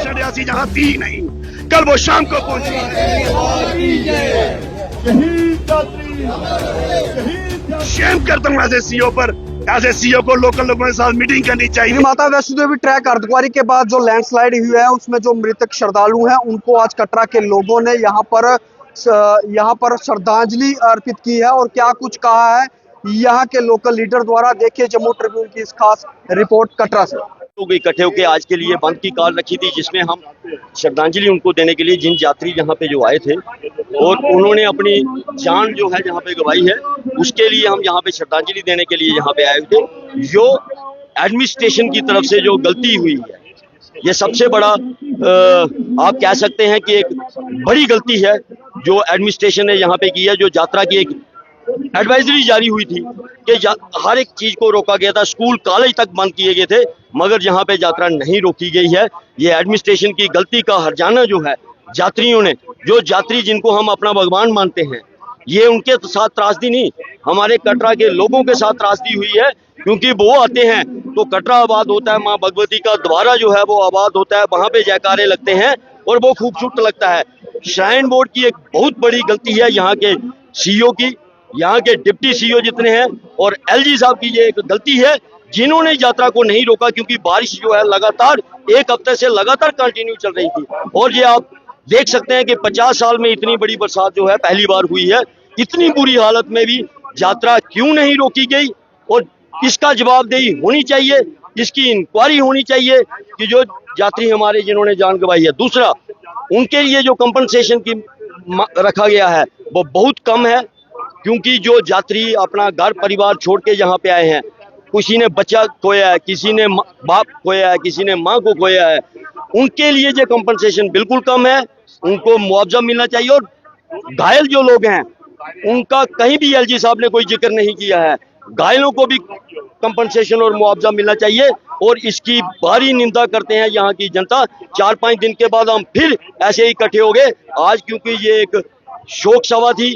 रियासी जहाँ थी नहीं, कल वो शाम को पहुंची। शेम करता हूँ ऐसे सीओ पर, ऐसे सीओ को लोकल लोगों के साथ मीटिंग करनी चाहिए। माता वैष्णो देवी ट्रैक अर्धकुंवारी के बाद जो लैंडस्लाइड हुई है उसमें जो मृतक श्रद्धालु हैं उनको आज कटरा के लोगों ने यहाँ पर श्रद्धांजलि अर्पित की है। और क्या कुछ कहा है यहाँ के लोकल लीडर द्वारा, देखिए जम्मू ट्रिब्यून की इस खास रिपोर्ट कटरा से। लोग इकट्ठे होकर आज के लिए बंद की कॉल रखी थी, जिसमें हम श्रद्धांजलि उनको देने के लिए, जिन यात्री यहाँ पे जो आए थे और उन्होंने अपनी जान जो है यहाँ पे गंवाई है, उसके लिए हम यहाँ पे श्रद्धांजलि देने के लिए यहाँ पे आए थे। जो एडमिनिस्ट्रेशन की तरफ से जो गलती हुई है, ये सबसे बड़ा आप कह सकते हैं कि एक बड़ी गलती है जो एडमिनिस्ट्रेशन ने यहाँ पे की है। जो यात्रा की एक एडवाइजरी जारी हुई थी कि हर एक चीज को रोका गया था, स्कूल कॉलेज तक बंद किए गए थे, मगर यहाँ पे यात्रा नहीं रोकी गई है। ये एडमिनिस्ट्रेशन की गलती का हर्जाना जो है यात्रियों ने, जो यात्री जिनको हम अपना भगवान मानते हैं, ये उनके साथ त्रासदी नहीं, हमारे कटरा के लोगों के साथ त्रासदी हुई है। क्योंकि वो आते हैं तो कटरा आबाद होता है, माँ भगवती का द्वारा जो है वो आबाद होता है, वहां पे जयकारे लगते हैं और वो खूबसूरत लगता है। श्राइन बोर्ड की एक बहुत बड़ी गलती है यहाँ के सीईओ की, यहाँ के डिप्टी सीईओ जितने हैं, और एलजी साहब की ये एक गलती है जिन्होंने यात्रा को नहीं रोका। क्योंकि बारिश जो है लगातार एक हफ्ते से लगातार कंटिन्यू चल रही थी, और ये आप देख सकते हैं कि 50 साल में इतनी बड़ी बरसात जो है पहली बार हुई है। इतनी बुरी हालत में भी यात्रा क्यों नहीं रोकी गई, और इसका जवाबदेही होनी चाहिए, इसकी इंक्वायरी होनी चाहिए कि जो यात्री हमारे जिन्होंने जान गंवाई है। दूसरा, उनके लिए जो कंपनसेशन की रखा गया है वो बहुत कम है, क्योंकि जो यात्री अपना घर परिवार छोड़ के यहाँ पे आए हैं, किसी ने बच्चा खोया है, किसी ने बाप खोया है, किसी ने माँ को खोया है, उनके लिए जो कंपनसेशन बिल्कुल कम है, उनको मुआवजा मिलना चाहिए। और घायल जो लोग हैं उनका कहीं भी एलजी साहब ने कोई जिक्र नहीं किया है, घायलों को भी कंपनसेशन और मुआवजा मिलना चाहिए। और इसकी भारी निंदा करते हैं यहाँ की जनता। 4-5 दिन के बाद हम फिर ऐसे ही इकट्ठे हो गए आज, क्योंकि ये एक शोक सभा थी,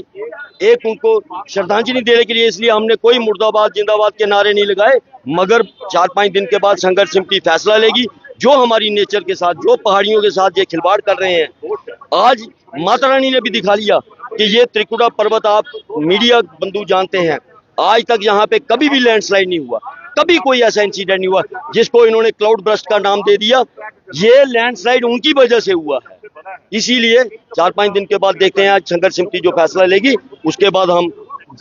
एक उनको श्रद्धांजलि देने के लिए, इसलिए हमने कोई मुर्दाबाद जिंदाबाद के नारे नहीं लगाए। मगर 4-5 दिन के बाद संघर्ष समिति फैसला लेगी। जो हमारी नेचर के साथ, जो पहाड़ियों के साथ ये खिलवाड़ कर रहे हैं, आज माता रानी ने भी दिखा लिया कि ये त्रिकुटा पर्वत, आप मीडिया बंधु जानते हैं, आज तक यहाँ पे कभी भी लैंडस्लाइड नहीं हुआ, कभी कोई ऐसा इंसिडेंट नहीं हुआ जिसको इन्होंने क्लाउड बर्स्ट का नाम दे दिया। ये लैंडस्लाइड उनकी वजह से हुआ है। इसीलिए 4-5 दिन के बाद देखते हैं आज संघर्ष समिति जो फैसला लेगी, उसके बाद हम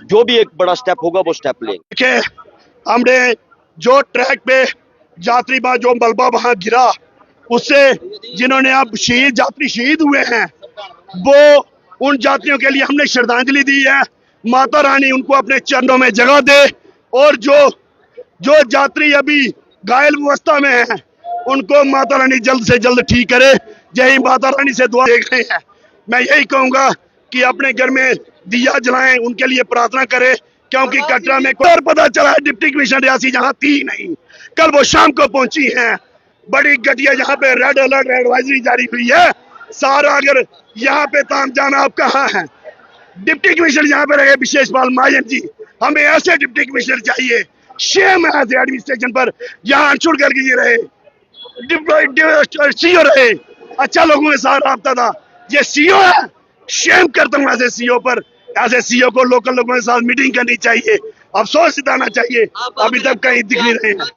जो भी एक बड़ा स्टेप होगा वो स्टेप लेंगे। हमने जो ट्रैक पे यात्री बा जो मलबा वहां गिरा, उससे जिन्होंने अब यात्री शहीद हुए हैं, वो उन यात्रियों के लिए हमने श्रद्धांजलि दी है। माता रानी उनको अपने चरणों में जगह दे, और जो यात्री अभी घायल अवस्था में हैं उनको माता रानी जल्द से जल्द ठीक करे। यही माता रानी से दुआ देख रहे हैं। मैं यही कहूंगा कि अपने घर में दिया जलाएं, उनके लिए प्रार्थना करें, क्योंकि कटरा में और पता चला है डिप्टी कमिश्नर रियासी जहाँ थी नहीं, कल वो शाम को पहुंची हैं। बड़ी घटिया यहाँ पे रेड अलर्ट एडवाइजरी जारी हुई है। सारा अगर यहाँ पे ताम जाना आप कहाँ है, डिप्टी कमिश्नर यहाँ पे रहे विशेष पाल महाजन जी, हमें ऐसे डिप्टी कमिश्नर चाहिए। शेम है ऐसे एडमिनिस्ट्रेशन पर, यहाँ अनशुल करके ये रहे, सीओ रहे, अच्छा लोगों के साथ रहा था, ये सीओ है। शेम करता हूँ ऐसे सीओ पर, ऐसे सीओ को लोकल लोगों के साथ मीटिंग करनी चाहिए, अफसोस जताना चाहिए, अभी तक कहीं दिख नहीं रहे हैं।